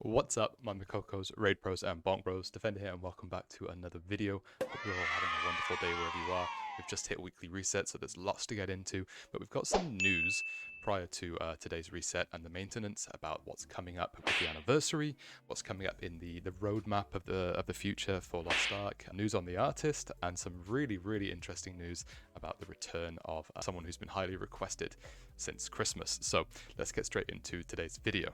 What's up, my Makokos, Raid Pros, and Bonk Bros? Defender here, and welcome back to another video. Hope you're all having a wonderful day wherever you are. We've just hit weekly reset, so there's lots to get into, but we've got some news prior to today's reset and the maintenance about what's coming up with the anniversary, what's coming up in the roadmap of the future for Lost-Ark, news on the artist, and some really interesting news about the return of someone who's been highly requested since Christmas. So let's get straight into today's video.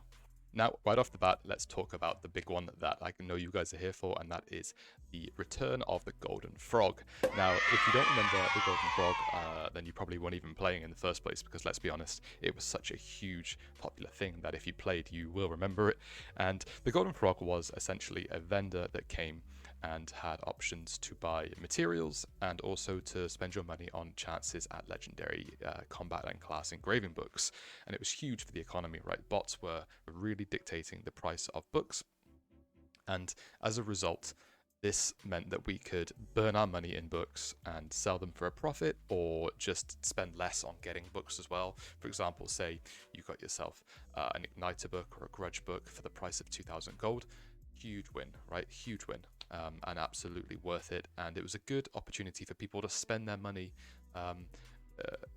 Now, right off the bat, let's talk about the big one that I know you guys are here for, and that is the return of the Golden Frog. Now, if you don't remember the Golden Frog, then you probably weren't even playing in the first place, because let's be honest, it was such a huge, popular thing that if you played, you will remember it. And the Golden Frog was essentially a vendor that came and had options to buy materials and also to spend your money on chances at legendary combat and class engraving books. And it was huge for the economy, right? Bots were really dictating the price of books. And as a result, this meant that we could burn our money in books and sell them for a profit, or just spend less on getting books as well. For example, say you got yourself an Igniter book or a Grudge book for the price of 2,000 gold. Huge win, right? Huge win. And absolutely worth it. And it was a good opportunity for people to spend their money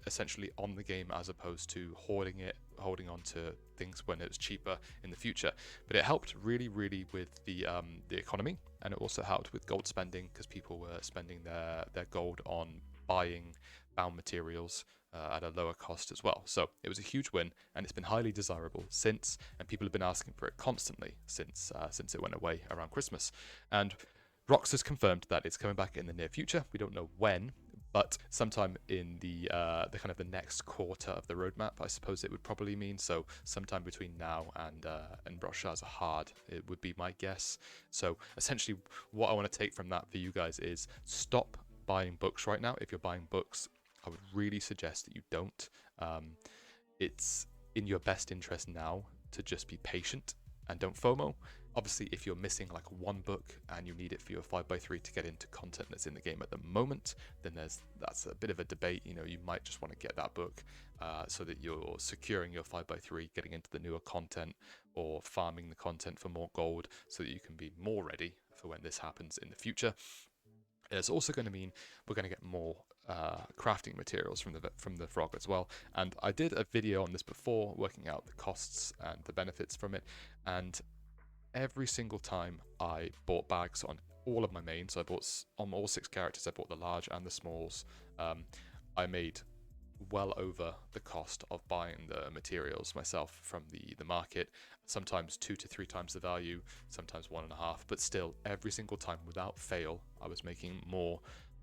essentially on the game, as opposed to hoarding it, holding on to things when it was cheaper in the future. But it helped really with the economy, and it also helped with gold spending, because people were spending their gold on buying bound materials at a lower cost as well. So it was a huge win, and it's been highly desirable since, and people have been asking for it constantly since it went away around Christmas. And Rox has confirmed that it's coming back in the near future. We don't know when, but sometime in the kind of the next quarter of the roadmap, I suppose it would probably mean. So sometime between now and Brosha's Hard, it would be my guess. So essentially, what I want to take from that for you guys is stop buying books right now. If you're buying books, I would really suggest that you don't. It's in your best interest now to just be patient and don't FOMO. Obviously, if you're missing like one book and you need it for your 5x3 to get into content that's in the game at the moment, then that's a bit of a debate. You know, you might just want to get that book so that you're securing your 5x3, getting into the newer content, or farming the content for more gold so that you can be more ready for when this happens in the future. It's also going to mean we're going to get more crafting materials from the frog as well. And I did a video on this before, working out the costs and the benefits from it. And every single time I bought bags on all of my mains, so I bought on all 6 characters, I bought the large and the smalls. I made well over the cost of buying the materials myself from the market. Sometimes 2 to 3 times the value, sometimes 1.5, but still every single time without fail I was making more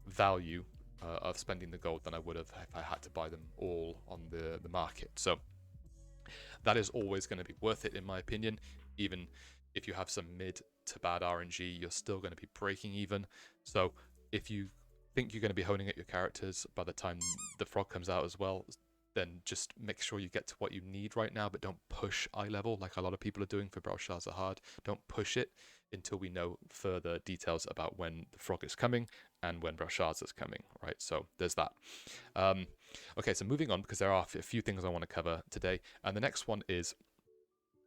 value of spending the gold than I would have if I had to buy them all on the market. So that is always going to be worth it, in my opinion. Even if you have some mid to bad RNG, you're still going to be breaking even. So if you think you're going to be honing at your characters by the time the frog comes out as well, then just make sure you get to what you need right now, but don't push eye level like a lot of people are doing for Belshazzar Hard. Don't push it until we know further details about when the frog is coming and when Belshazzar is coming, right? So there's that. Okay, so moving on, because there are a few things I want to cover today. And the next one is,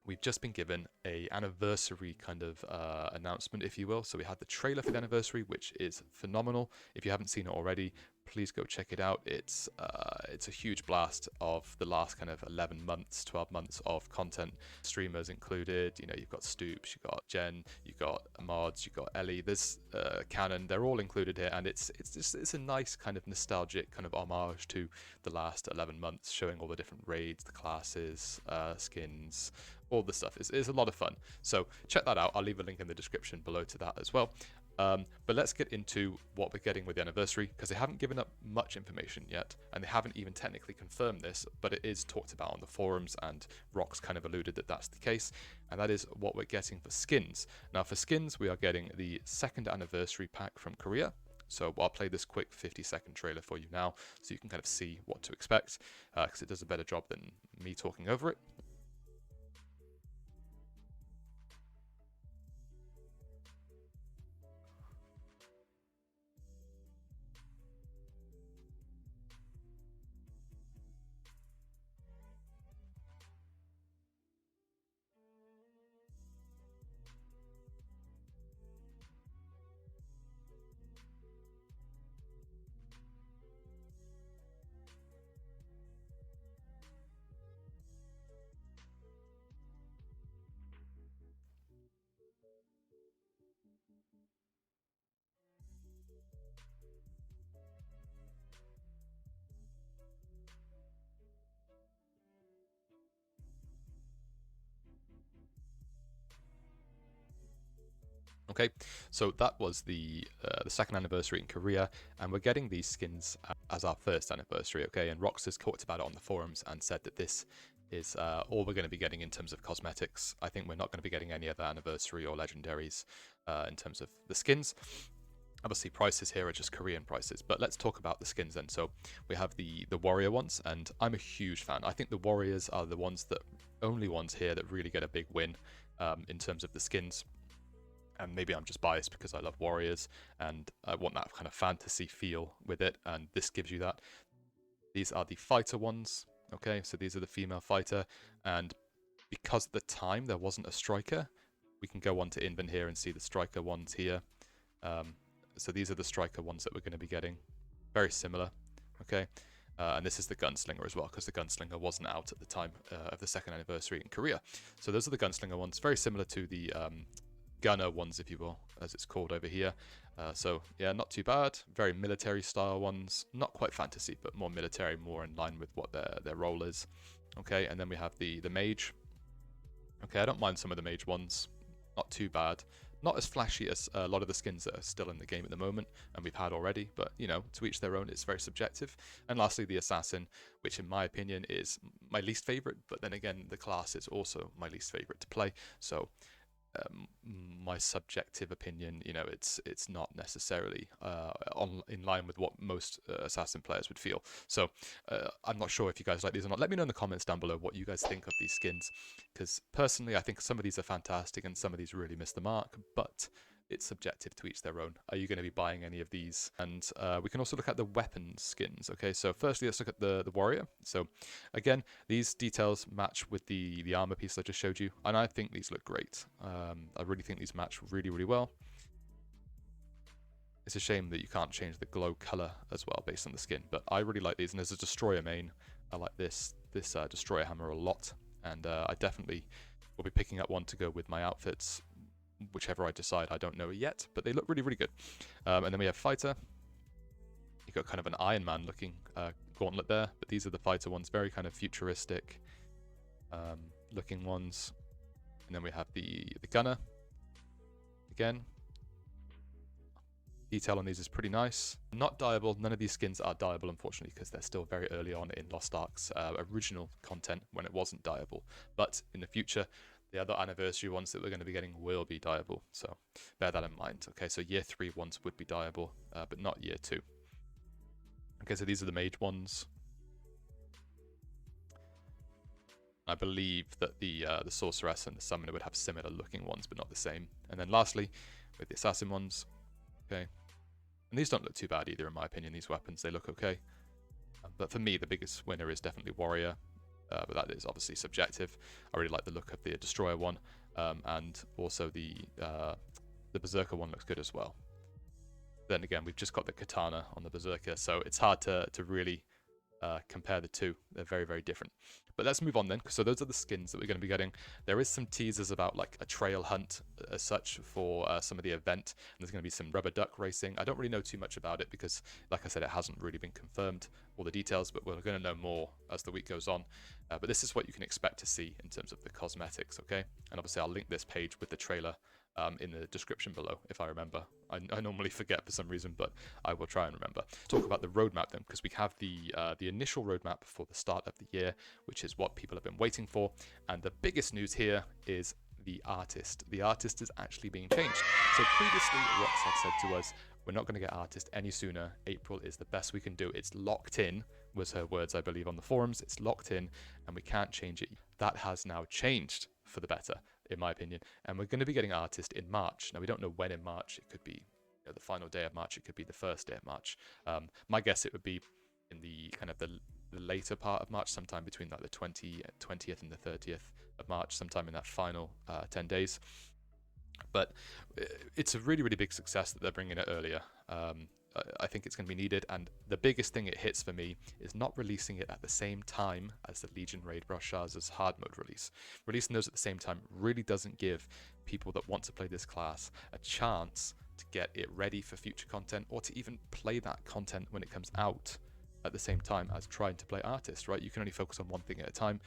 we've just been given a anniversary kind of announcement, if you will. So we had the trailer for the anniversary, which is phenomenal. If you haven't seen it already, please go check it out. It's a huge blast of the last kind of 11 months, 12 months of content, streamers included. You know, you've got Stoops, you've got Jen, you've got Mods, you've got Ellie. There's Canon. They're all included here, and it's a nice kind of nostalgic kind of homage to the last 11 months, showing all the different raids, the classes, skins, all the stuff. It's a lot of fun. So check that out. I'll leave a link in the description below to that as well. But let's get into what we're getting with the anniversary, because they haven't given up much information yet, and they haven't even technically confirmed this, but it is talked about on the forums, and Rox kind of alluded that that's the case, and that is what we're getting for skins. Now for skins, we are getting the 2nd anniversary pack from Korea. So I'll play this quick 50-second trailer for you now, so you can kind of see what to expect, because it does a better job than me talking over it. Okay, so that was the second anniversary in Korea, and we're getting these skins as our first anniversary. Okay, and Rox has talked about it on the forums and said that this is all we're going to be getting in terms of cosmetics. I think we're not going to be getting any other anniversary or legendaries in terms of the skins. Obviously, prices here are just Korean prices, but let's talk about the skins then. So we have the warrior ones, and I'm a huge fan. I think the warriors are the only ones here that really get a big win in terms of the skins. And maybe I'm just biased because I love warriors and I want that kind of fantasy feel with it, and this gives you that. These are the fighter ones, okay? So these are the female fighter, and because at the time there wasn't a striker, we can go on to Inven here and see the striker ones here. So these are the striker ones that we're going to be getting. Very similar, okay? And this is the gunslinger as well, because the gunslinger wasn't out at the time of the second anniversary in Korea. So those are the gunslinger ones, very similar to the gunner ones, if you will, as it's called over here. So yeah, not too bad. Very military style ones, not quite fantasy, but more military, more in line with what their role is. Okay, and then we have the mage. Okay, I don't mind some of the mage ones, not too bad. Not as flashy as a lot of the skins that are still in the game at the moment, and we've had already, but, you know, to each their own, it's very subjective. And lastly, the assassin, which in my opinion is my least favorite, but then again, the class is also my least favorite to play, so my subjective opinion, you know, it's not necessarily in line with what most assassin players would feel. So I'm not sure if you guys like these or not. Let me know in the comments down below what you guys think of these skins, because personally I think some of these are fantastic and some of these really miss the mark, but it's subjective to each their own. Are you going to be buying any of these? And we can also look at the weapon skins. Okay, so firstly, let's look at the warrior. So again, these details match with the armor piece I just showed you, and I think these look great. I really think these match really, really well. It's a shame that you can't change the glow color as well based on the skin, but I really like these. And there's a destroyer main. I like this destroyer hammer a lot, and I definitely will be picking up one to go with my outfits. Whichever I decide, I don't know yet, but they look really, really good. And then we have fighter. You've got kind of an Iron Man looking gauntlet there, but these are the fighter ones, very kind of futuristic looking ones. And then we have the gunner. Again, detail on these is pretty nice. Not dyeable. None of these skins are dyeable, unfortunately, because they're still very early on in Lost Ark's original content when it wasn't dyeable. But in the future, the other anniversary ones that we're going to be getting will be dyeable, so bear that in mind. Okay, so year 3 ones would be dyeable, but not year 2. Okay, so these are the mage ones. I believe that the sorceress and the summoner would have similar looking ones, but not the same. And then lastly, with the assassin ones, okay, and these don't look too bad either in my opinion. These weapons, they look okay, but for me the biggest winner is definitely warrior. But that is obviously subjective. I really like the look of the destroyer one, and also the berserker one looks good as well. Then again, we've just got the katana on the berserker, so it's hard to really compare the two. They're very, very different. But let's move on then. So those are the skins that we're going to be getting. There is some teasers about like a trail hunt as such for some of the event. And there's going to be some rubber duck racing. I don't really know too much about it because, like I said, it hasn't really been confirmed, all the details, but we're going to know more as the week goes on. But this is what you can expect to see in terms of the cosmetics, okay? And obviously I'll link this page with the trailer in the description below, if I remember. I normally forget for some reason, but I will try and remember. Talk about the roadmap then, because we have the initial roadmap for the start of the year, which is what people have been waiting for. And the biggest news here is the artist. The artist is actually being changed. So previously, Rox had said to us, we're not going to get artist any sooner. April is the best we can do. It's locked in, was her words, I believe, on the forums. It's locked in, and we can't change it. That has now changed for the better, in my opinion, and we're going to be getting artist in March. Now we don't know when in March. It could be the final day of March. It could be the first day of March. My guess it would be in the kind of the later part of March, sometime between like the 20th and the 30th of March, sometime in that final 10 days. But it's a really, really big success that they're bringing it earlier. I think it's going to be needed, and the biggest thing it hits for me is not releasing it at the same time as the Legion Raid Brashaza's hard mode release. Releasing those at the same time really doesn't give people that want to play this class a chance to get it ready for future content, or to even play that content when it comes out at the same time as trying to play artist, right? You can only focus on one thing at a time.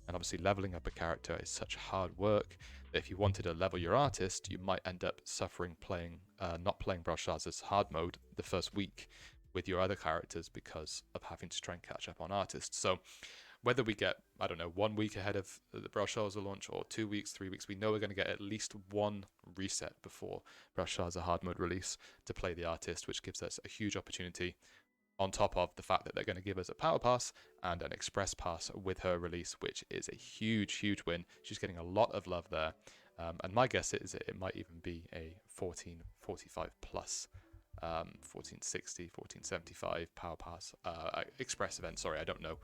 And obviously leveling up a character is such hard work that if you wanted to level your artist, you might end up suffering not playing Belshazzar's hard mode the first week with your other characters because of having to try and catch up on artists. So whether we get, I don't know, 1 week ahead of the Belshazzar launch or 2 weeks, 3 weeks, we know we're going to get at least one reset before Belshazzar hard mode release to play the artist, which gives us a huge opportunity on top of the fact that they're going to give us a power pass and an express pass with her release, which is a huge, huge win. She's getting a lot of love there. And my guess is it might even be a 1445 plus, 1460, 1475 power pass express event. Sorry, I don't know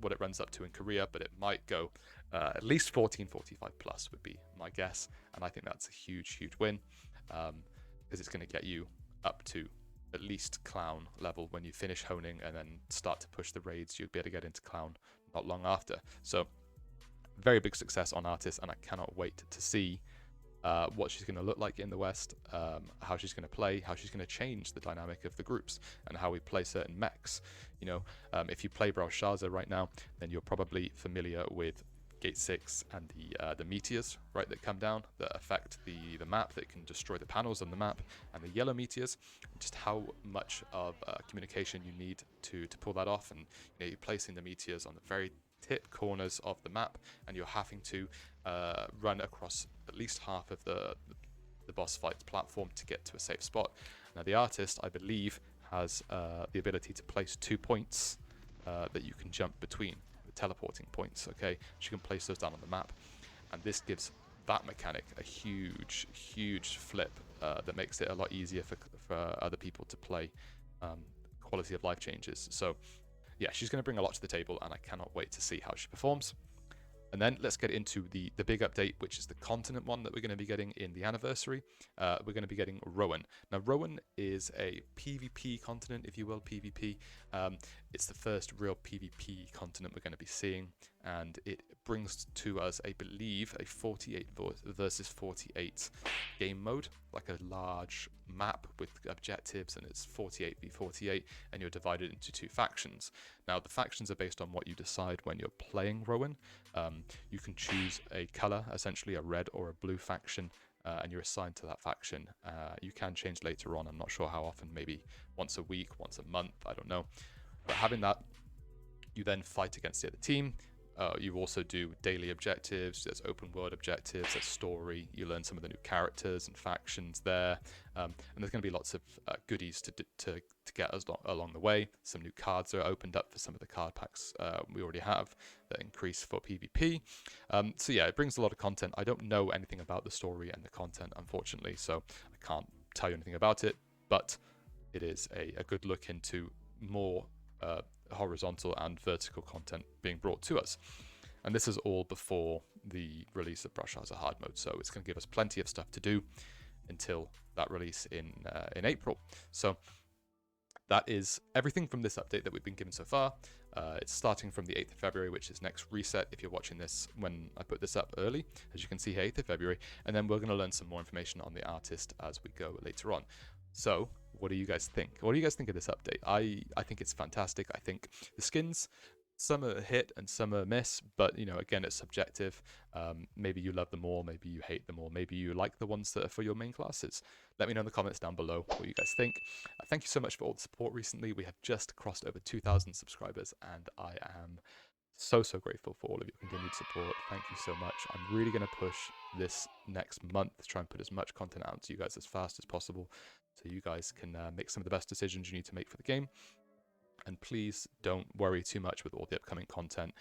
what it runs up to in Korea, but it might go at least 1445 plus would be my guess. And I think that's a huge, huge win because it's going to get you up to at least clown level when you finish honing and then start to push the raids. You'll be able to get into clown not long after. So very big success on artist, and I cannot wait to see what she's going to look like in the West, how she's going to play, how she's going to change the dynamic of the groups and how we play certain mechs. You know, if you play Belshazzar right now, then you're probably familiar with Gate 6 and the meteors, right, that come down that affect the map, that can destroy the panels on the map, and the yellow meteors, just how much of communication you need to pull that off. And you know, you're placing the meteors on the very tip corners of the map, and you're having to run across at least half of the boss fight's platform to get to a safe spot. Now the artist, I believe, has the ability to place 2 points that you can jump between, teleporting points. Okay, she can place those down on the map, and this gives that mechanic a huge, huge flip that makes it a lot easier for other people to play. Quality of life changes. So yeah, she's going to bring a lot to the table, and I cannot wait to see how she performs. And then let's get into the big update, which is the continent one that we're going to be getting in the anniversary. We're going to be getting Rowan. Now, Rowan is a PvP continent, if you will, PvP. It's the first real PvP continent we're going to be seeing, and it brings to us, I believe, a 48 versus 48 game mode, like a large map with objectives, and it's 48v48, and you're divided into 2 factions. Now, the factions are based on what you decide when you're playing Rowan. You can choose a color, essentially a red or a blue faction, and you're assigned to that faction. You can change later on. I'm not sure how often, maybe once a week, once a month, I don't know. But having that, you then fight against the other team. You also do daily objectives, there's open world objectives, there's story, you learn some of the new characters and factions there, and there's going to be lots of goodies to get us along the way. Some new cards are opened up for some of the card packs we already have that increase for PvP. So yeah, it brings a lot of content. I don't know anything about the story and the content, unfortunately, so I can't tell you anything about it, but it is a good look into more horizontal and vertical content being brought to us. And this is all before the release of Belshazzar hard mode, so it's going to give us plenty of stuff to do until that release in April. So that is everything from this update that we've been given so far. It's starting from the 8th of February, which is next reset if you're watching this when I put this up early, as you can see here, 8th of February, and then we're going to learn some more information on the artist as we go later on. So what do you guys think? What do you guys think of this update? I think it's fantastic. I think the skins, some are a hit and some are a miss, but you know, again, it's subjective. Maybe you love them more, maybe you hate them more, maybe you like the ones that are for your main classes. Let me know in the comments down below what you guys think. Thank you so much for all the support recently. We have just crossed over 2,000 subscribers, and I am so grateful for all of your continued support. Thank you so much. I'm really going to push this next month to try and put as much content out to you guys as fast as possible, so you guys can make some of the best decisions you need to make for the game. And please don't worry too much with all the upcoming content,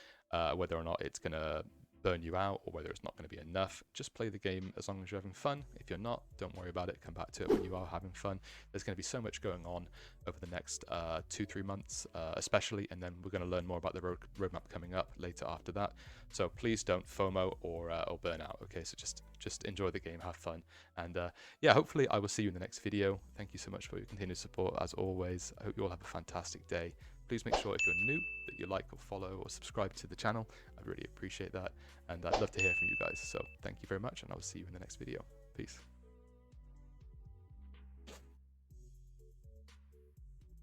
whether or not it's going to burn you out or whether it's not going to be enough. Just play the game as long as you're having fun. If you're not, don't worry about it. Come back to it when you are having fun. There's going to be so much going on over the next 2-3 months, especially, and then we're going to learn more about the roadmap coming up later after that. So please don't FOMO or burn out. Okay, so just enjoy the game, have fun, and yeah, hopefully I will see you in the next video. Thank you so much for your continued support as always. I hope you all have a fantastic day. Please make sure if you're new that you like or follow or subscribe to the channel. I'd really appreciate that, and I'd love to hear from you guys. So thank you very much, and I'll see you in the next video. Peace.